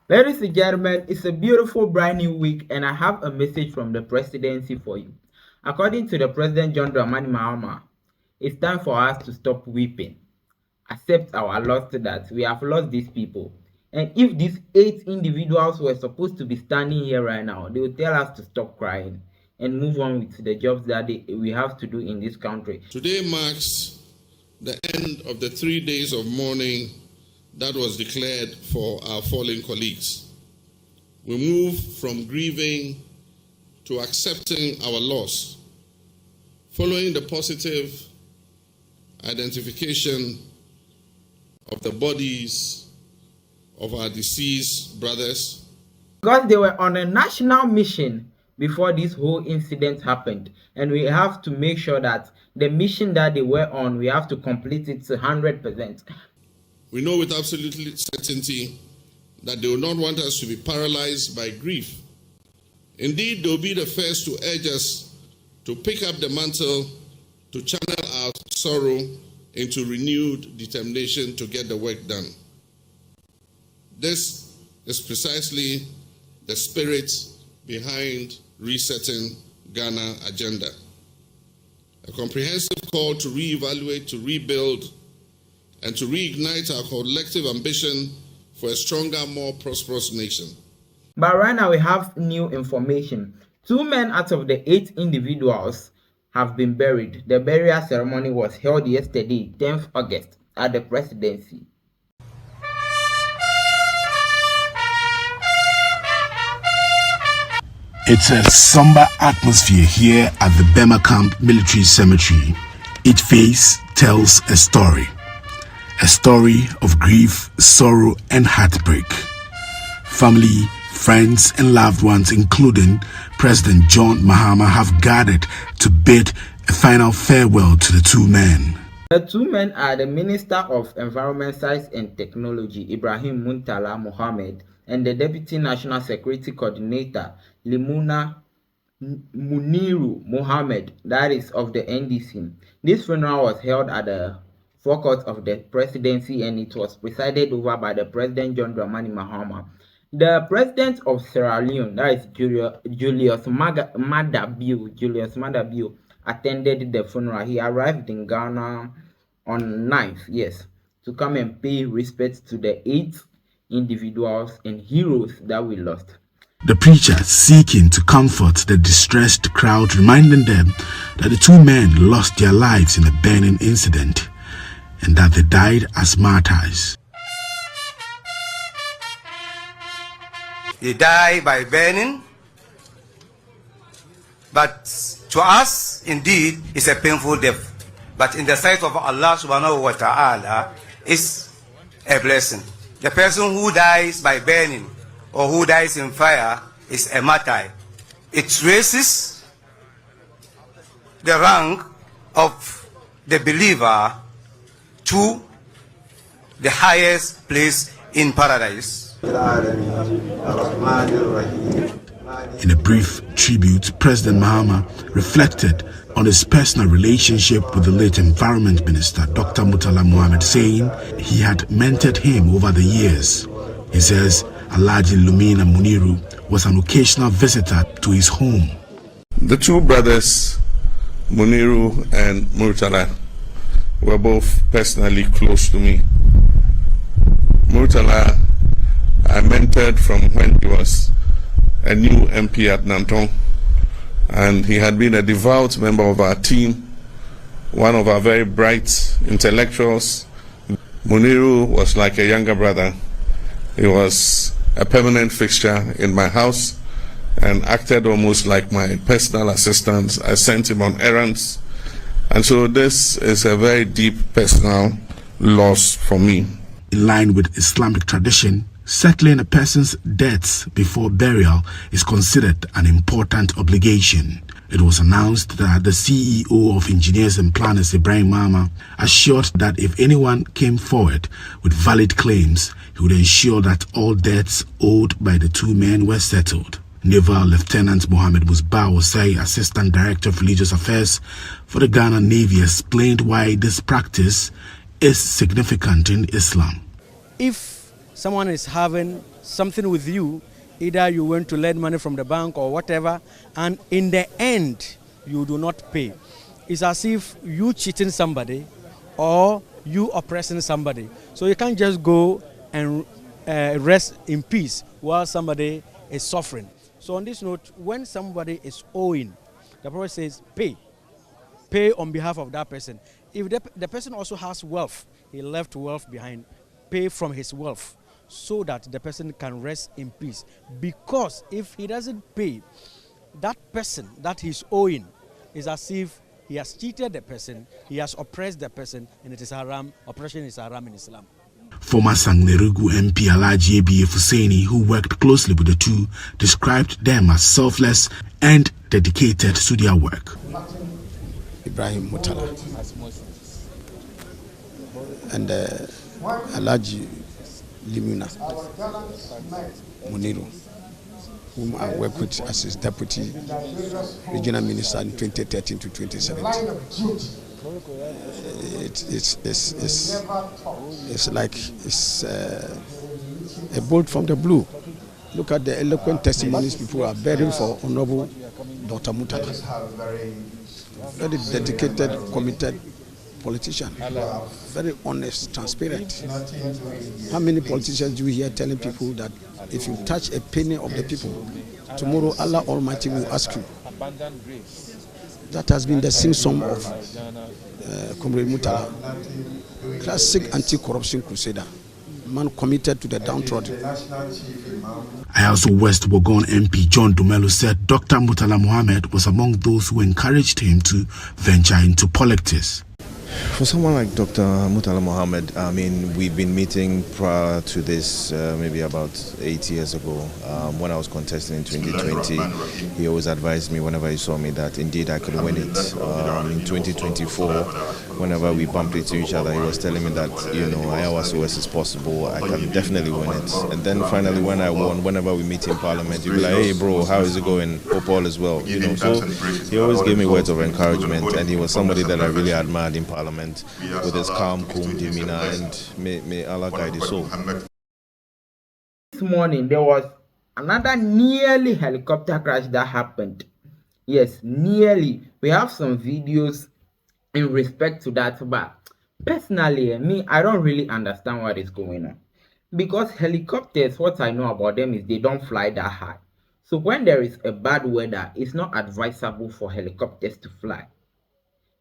Ladies and gentlemen, it's a beautiful brand new week and I have a message from the presidency for you. According to the President John Dramani Mahama, it's time for us to stop weeping. Accept our loss that we have lost these people. And if these 8 individuals were supposed to be standing here right now, they would tell us to stop crying and move on with the jobs that we have to do in this country. Today marks the end of the 3 days of mourning that was declared for our fallen colleagues. We move from grieving to accepting our loss, following the positive identification of the bodies of our deceased brothers. Because they were on a national mission before this whole incident happened, and we have to make sure that the mission that they were on, we have to complete it to 100%. We know with absolute certainty that they will not want us to be paralyzed by grief. Indeed, they will be the first to urge us to pick up the mantle, to channel our sorrow into renewed determination to get the work done. This is precisely the spirit behind Resetting Ghana agenda. A comprehensive call to reevaluate, to rebuild, and to reignite our collective ambition for a stronger, more prosperous nation. But right now we have new information. 2 men out of the 8 individuals have been buried. The burial ceremony was held yesterday, 10th August, at the presidency. It's a somber atmosphere here at the Boamah Camp Military Cemetery. Each face tells a story of grief, sorrow, and heartbreak. Family, friends, and loved ones, including President John Mahama, have gathered to bid a final farewell to the 2 men. The 2 men are the Minister of Environment, Science and Technology, Ibrahim Murtala Mohammed, and the Deputy National Security Coordinator, Limuna Muniru Mohammed, that is of the NDC. This funeral was held at the forecourt of the presidency and it was presided over by the President John Dramani Mahama. The President of Sierra Leone, that is Julius Maada Bio, attended the funeral. He arrived in Ghana on 9th, to come and pay respect to the 8 individuals and heroes that we lost. The preacher seeking to comfort the distressed crowd, reminding them that the 2 men lost their lives in a burning incident and that they died as martyrs. They die by burning, but to us, indeed, it's a painful death. But in the sight of Allah subhanahu wa ta'ala, it's a blessing. The person who dies by burning or who dies in fire is a martyr. It raises the rank of the believer to the highest place in paradise. In a brief tribute, President Mahama reflected on his personal relationship with the late Environment Minister, Dr. Murtala Mohammed, saying he had mentored him over the years. He says Alhaji Lumina Muniru was an occasional visitor to his home. The 2 brothers, Muniru and Murtala, were both personally close to me. Murtala I mentored from when he was a new MP at Nantong, and he had been a devout member of our team, one of our very bright intellectuals. Muniru was like a younger brother. He was a permanent fixture in my house and acted almost like my personal assistant. I sent him on errands, and so this is a very deep personal loss for me. In line with Islamic tradition, settling a person's debts before burial is considered an important obligation. It was announced that the CEO of Engineers and Planners, Ibrahim, assured that if anyone came forward with valid claims, he would ensure that all debts owed by the 2 men were settled. Naval Lieutenant Mohammed Musbah, Assistant Director of Religious Affairs for the Ghana Navy, explained why this practice is significant in Islam. If someone is having something with you, either you went to lend money from the bank or whatever, and in the end, you do not pay. It's as if you cheating somebody or you oppressing somebody. So you can't just go and rest in peace while somebody is suffering. So on this note, when somebody is owing, the Prophet says, pay. Pay on behalf of that person. If the person also has wealth, he left wealth behind, pay from his wealth so that the person can rest in peace. Because if he doesn't pay, that person that he's owing is as if he has cheated the person, he has oppressed the person, and it is haram. Oppression is haram in Islam. Former Sangnerugu MP Alhaji Abiy Fuseni, who worked closely with the two, described them as selfless and dedicated to their work. Ibrahim Murtala and Alhaji Limuna Muniru, whom I worked with as his deputy regional minister in 2013 to 2017. It's like a bolt from the blue. Look at the eloquent testimonies people are bearing for Honorable Dr. Murtala. Very dedicated, committed politician. Very honest, transparent. How many politicians do we hear telling people that if you touch a penny of the people, tomorrow Allah Almighty will ask you? That has been the sing-song of Comrade Murtala. Classic anti-corruption crusader. Man committed to the downtrodden. Also West Wogon MP John Dumelo said Dr. Murtala Mohammed was among those who encouraged him to venture into politics. For someone like Dr. Murtala Mohammed, I mean, we've been meeting prior to this maybe about 8 years ago. When I was contesting in 2020, he always advised me whenever he saw me that indeed I could win it. In 2024, whenever we bumped into each other, he was telling me that, you know, IOS is possible, I can definitely win it. And then finally when I won, whenever we meet in Parliament, he'd be like, hey bro, how is it going? Hope all is well. You know, so he always gave me words of encouragement, and he was somebody that I really admired in Parliament with his calm, cool demeanor, and may Allah guide his soul. This morning there was another nearly helicopter crash that happened. Yes, nearly. We have some videos in respect to that, but personally, I don't really understand what is going on. Because helicopters, what I know about them is they don't fly that high. So when there is a bad weather, it's not advisable for helicopters to fly.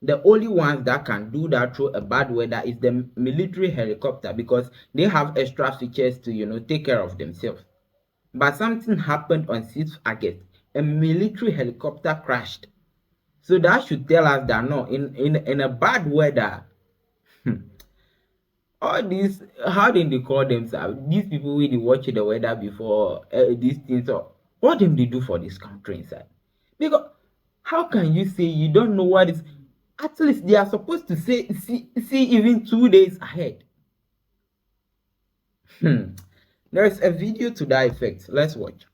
The only ones that can do that through a bad weather is the military helicopter, because they have extra features to, you know, take care of themselves. But something happened on 6th August. A military helicopter crashed. So that should tell us that no, in a bad weather, all these, how do they call themselves? These people really watch the weather before these things. So what do they do for this country inside? Because how can you say you don't know what is? At least they are supposed to see even 2 days ahead. There is a video to that effect. Let's watch.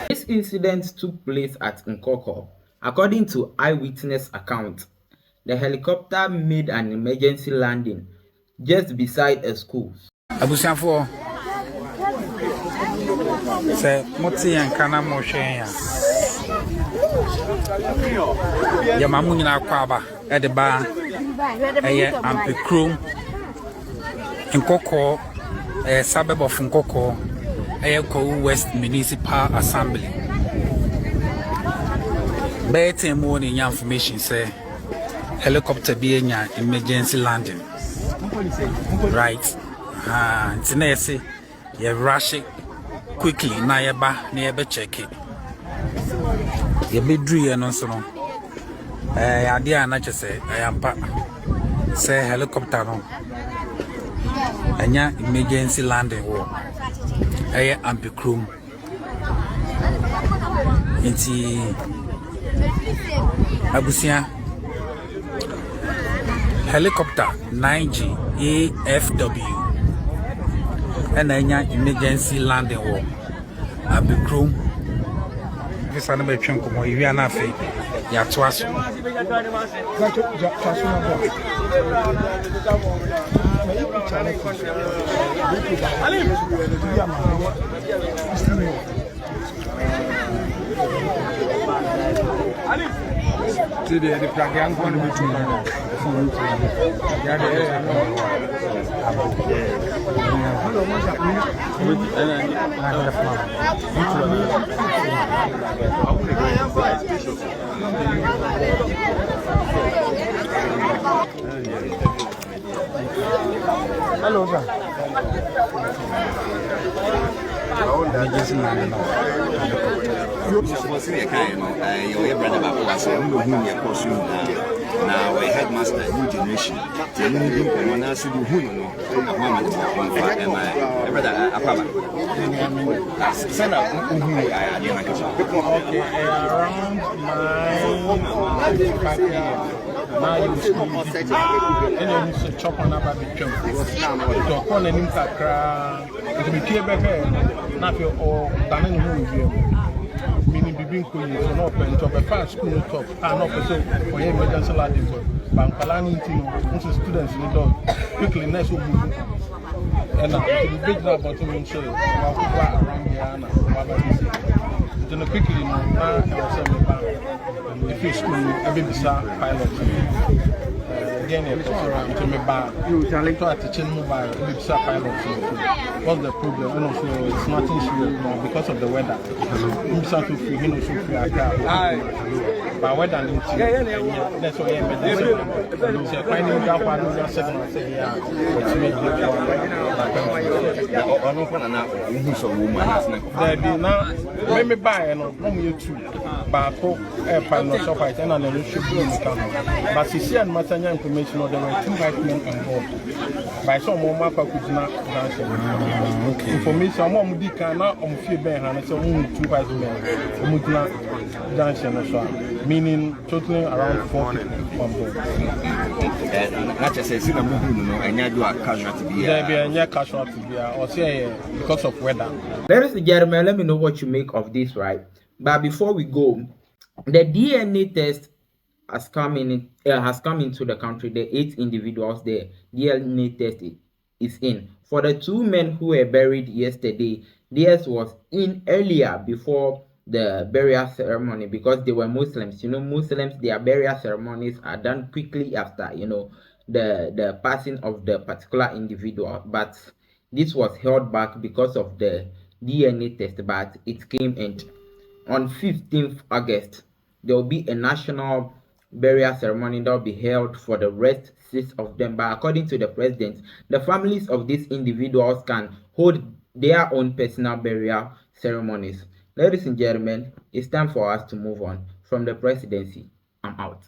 This incident took place at Nkoko. According to eyewitness accounts, the helicopter made an emergency landing just beside a school. Abusiafo se moti yankana mo hwen ya Yamamunya Kwaba at the bar, Ampicrum, in Coco, a suburb of Nkoko, Ayako West Municipal Assembly. Better morning information say helicopter being an emergency landing. Right. It's nice. You rush it quickly, nearby check it. You be dream and so on. I dare not say, I am say helicopter no. And ya emergency landing war. I am Ampicrum. It's Abusia helicopter 9G AFW. And then emergency landing war. Ampicrum. This is a chunk of my Vianafi. Yatwas. Today, the program going to be too hello, sir. Your brother was a now, a headmaster, new generation. The new one else to do who know, Muhammed, my brother, Apapa. Send out around 9:55 p.m. Now you see, and then you chop on about the chunk. So, on an intakra, it will be clear better. Not your all done in who meaning being cool, so no pen top a fast school top, and not for emergency landing. Bampalani, also students in the dog, quickly next will move. And now, to be big now, but to ensure around here, then quickly now, the fish school, every bizarre pilot. Again, to me back, you can teaching mobile, bizarre pilot. What's the problem? And also, it's nothing serious now because of the weather. But weather, that's why I'm finding out what I'm saying. Maybe buy and from YouTube, but air pilot shop, and then should be in the camera. But she and Matanya information, there were 2 white men on board. By some more could not answer. Information, I'm on the canal on few bear and so 2 white men, meaning totally around 4 people on board. Not just a and you do a casualty. There be a casualty or say because of weather. Ladies and gentlemen, let me know what you make of this, right? But before we go, the DNA test has come into the country. The 8 individuals there, DNA test is in. For the 2 men who were buried yesterday, theirs was in earlier before the burial ceremony because they were Muslims. You know, Muslims, their burial ceremonies are done quickly after, you know, the passing of the particular individual. But this was held back because of the DNA test, but it came in. On 15th August, there will be a national burial ceremony that will be held for the rest 6 of them. But according to the president, the families of these individuals can hold their own personal burial ceremonies. Ladies and gentlemen, it's time for us to move on from the presidency. I'm out.